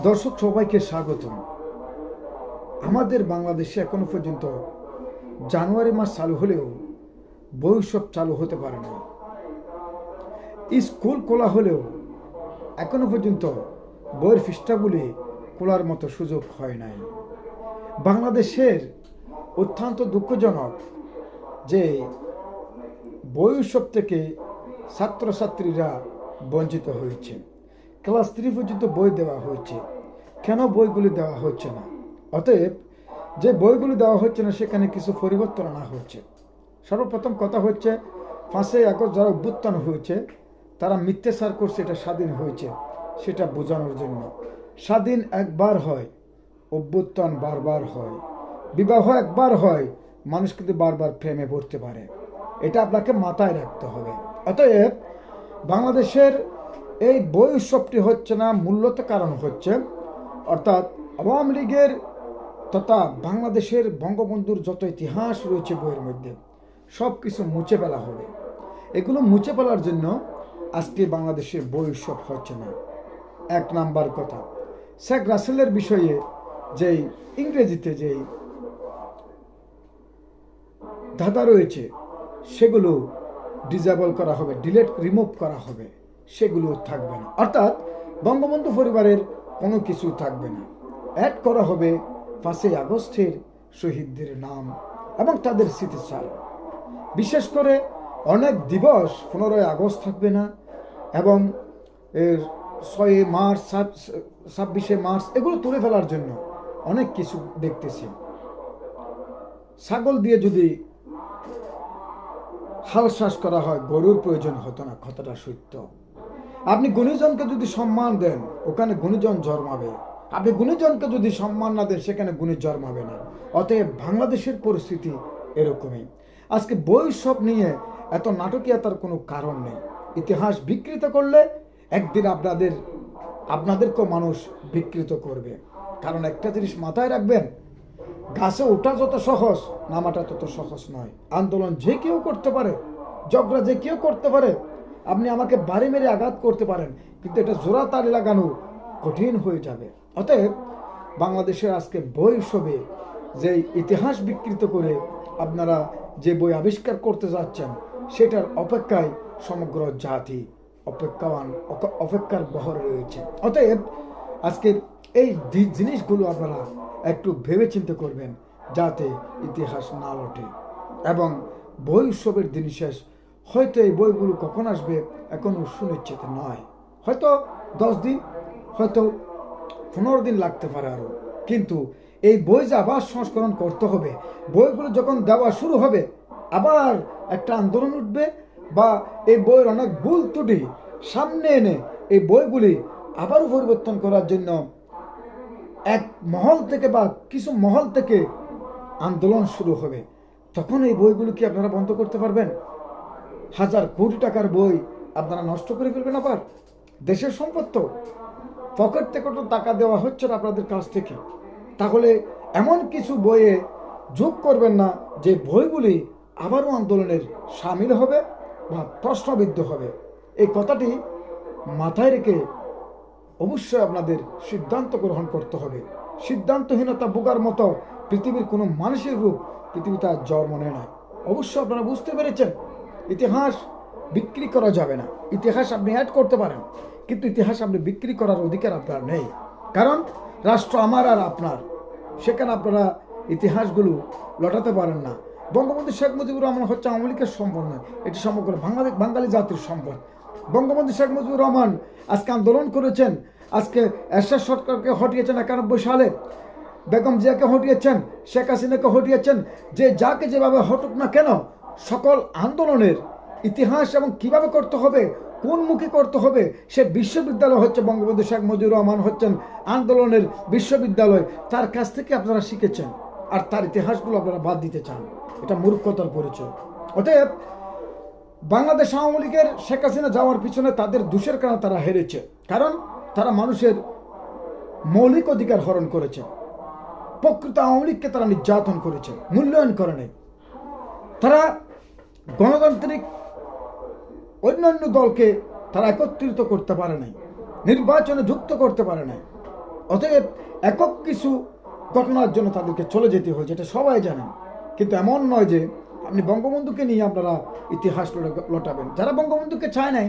দর্শক সবাইকে স্বাগতম। আমাদের বাংলাদেশে এখনো পর্যন্ত জানুয়ারি মাস চালু হলেও বই উৎসব চালু হতে পারে না। স্কুল খোলা হলেও এখনো পর্যন্ত বইয়ের পৃষ্ঠাগুলি খোলার মতো সুযোগ হয় নাই। বাংলাদেশের অত্যন্ত দুঃখজনক যে বই উৎসব থেকে ছাত্রছাত্রীরা বঞ্চিত হয়েছে। ক্লাস 3 পর্যন্ত বই দেওয়া হয়েছে, কেন বইগুলি দেওয়া হচ্ছে না? অতএব যে বইগুলি দেওয়া হচ্ছে না সেখানে কিছু পরিবর্তন আনা হচ্ছে। সর্বপ্রথম কথা হচ্ছে 5ই আগস্ট যারা অভ্যুত্থান হয়েছে তারা মিথ্যাচার করছে, এটা স্বাধীন হয়েছে সেটা বোঝানোর জন্য। স্বাধীন একবার হয়, অভ্যুত্থান বারবার হয়, বিবাহ একবার হয়, মানুষ কিন্তু বারবার প্রেমে পড়তে পারে, এটা আপনাকে মাথায় রাখতে হবে। অতএব বাংলাদেশের এই বই উৎসবটি হচ্ছে না, মূলত কারণ হচ্ছে অর্থাৎ আওয়ামী লীগের তথা বাংলাদেশের বঙ্গবন্ধুর যত ইতিহাস রয়েছে বইয়ের মধ্যে সব কিছু মুছে ফেলা হবে। এগুলো মুছে ফেলার জন্য আজকে বাংলাদেশে বই উৎসব হচ্ছে না। এক নাম্বার কথা, শেখ রাসেলের বিষয়ে যেই ইংরেজিতে যেই ধাঁধা রয়েছে সেগুলো ডিজেবল করা হবে, রিমুভ করা হবে, সেগুলো থাকবে না। অর্থাৎ বঙ্গবন্ধু পরিবারের কোনো কিছু থাকবে না। অ্যাড করা হবে 5ই আগস্টের শহীদদের নাম এবং তাদের স্মৃতিচার। বিশেষ করে অনেক দিবস 15ই আগস্ট থাকবে না এবং 6ই মার্চ, 26শে মার্চ এগুলো তুলে ফেলার জন্য অনেক কিছু দেখতেছি। ছাগল দিয়ে যদি হাল চাষ করা হয় গরুর প্রয়োজন হতো না, কথাটা সত্য। আপনি গুণীজনকে যদি সম্মান দেন ওখানে গুণীজন জন্মাবে, আপনি গুণীজনকে যদি সম্মান না দেন সেখানে গুণী জন্মাবে না। অতএব বাংলাদেশের পরিস্থিতি এরকমই। আজকে বই উৎসব নিয়ে এত নাটকীয়তার কোনো কারণ নেই। ইতিহাস বিকৃত করলে একদিন আপনাদেরকেও মানুষ বিকৃত করবে। কারণ একটা জিনিস মাথায় রাখবেন, গাছে ওঠা যত সহজ নামাটা তত সহজ নয়। আন্দোলন যে কেউ করতে পারে, ঝগড়া যে কেউ করতে পারে। আপনি আমাকে বাড়ি মেরে আঘাত করতে পারেন, কিন্তু এটা জোড়া তালি লাগানো কঠিন হয়ে যাবে। অতএব বাংলাদেশের আজকে বই উৎসবে যে ইতিহাস বিকৃত করে আপনারা যে বই আবিষ্কার করতে যাচ্ছেন সেটার অপেক্ষায় সমগ্র জাতি অপেক্ষার বহরে রয়েছে। অতএব আজকে এই জিনিসগুলো আপনারা একটু ভেবেচিন্তে করবেন যাতে ইতিহাস না লটে। এবং বই উৎসবের দিন শেষ, হয়তো এই বইগুলো কখন আসবে এখনো সুনিশ্চিত নয়। হয়তো 10 দিন, হয়তো 15 দিন লাগতে পারে আরও। কিন্তু এই বই যে আবার সংস্করণ করতে হবে, বইগুলো যখন দেওয়া শুরু হবে আবার একটা আন্দোলন উঠবে, বা এই বইয়ের অনেক ভুল ত্রুটি সামনে এনে এই বইগুলি আবারও পরিবর্তন করার জন্য এক মহল থেকে বা কিছু মহল থেকে আন্দোলন শুরু হবে। তখন এই বইগুলো কি আপনারা বন্ধ করতে পারবেন? হাজার কোটি টাকার বই আপনারা নষ্ট করে ফেলবেন। আবার দেশের সম্পদ তো, পকেট থেকে তো টাকা দেওয়া হচ্ছে না আপনাদের কাছ থেকে। তাহলে এমন কিছু বইয়ে যোগ করবেন না যে বইগুলি আবারও আন্দোলনের সামিল হবে বা প্রশ্নবিদ্ধ হবে। এই কথাটি মাথায় রেখে অবশ্যই আপনাদের সিদ্ধান্ত গ্রহণ করতে হবে। সিদ্ধান্তহীনতা বোকার মতো পৃথিবীর কোনো মানুষের রূপ পৃথিবীতে আর জন্ম নেয় না। অবশ্যই আপনারা বুঝতে পেরেছেন ইতিহাস বিক্রি করা যাবে না। ইতিহাস আপনি অ্যাড করতে পারেন, কিন্তু ইতিহাস আপনি বিক্রি করার অধিকার আপনার নেই। কারণ রাষ্ট্র আমার আর আপনার, সেখানে আপনারা ইতিহাসগুলো লটাতে পারেন না। বঙ্গবন্ধু শেখ মুজিবুর রহমান হচ্ছে আওয়ামী লীগের সম্পদ নয়, এটি সমগ্র বাঙালি জাতির সম্পদ। বঙ্গবন্ধু শেখ মুজিবুর রহমান আজকে আন্দোলন করেছেন, আজকে এরশাদ সরকারকে হটিয়েছেন 91 সালে, বেগম জিয়াকে হটিয়েছেন, শেখ হাসিনাকে হটিয়েছেন। যে যাকে যেভাবে হটুক না কেন, সকল আন্দোলনের ইতিহাস এবং কিভাবে করতে হবে, কোন মুখে করতে হবে, সে বিশ্ববিদ্যালয় হচ্ছে বঙ্গবন্ধু শেখ মুজিবুর রহমান হচ্ছেন আন্দোলনের বিশ্ববিদ্যালয়। তার কাছ থেকে আপনারা শিখেছেন, আর তার ইতিহাসগুলো আপনারা বাদ দিতে চান, এটা মূর্খতার পরিচয়। অতএব বাংলাদেশ আওয়ামী লীগের শেখ হাসিনা যাওয়ার পিছনে তাদের দোষের কারণে তারা হেরেছে, কারণ তারা মানুষের মৌলিক অধিকার হরণ করেছে। প্রকৃত আওয়ামী লীগকে তারা নির্যাতন করেছে, মূল্যায়ন করে নাই। তারা গণতান্ত্রিক অন্যান্য দলকে তারা একত্রিত করতে পারে নাই, নির্বাচনে যুক্ত করতে পারে নাই। অতএব একক কিছু ঘটনার জন্য তাদেরকে চলে যেতে হয়েছে, এটা সবাই জানেন। কিন্তু এমন নয় যে আপনি বঙ্গবন্ধুকে নিয়ে আপনারা ইতিহাস লোটাবেন। যারা বঙ্গবন্ধুকে চায় নাই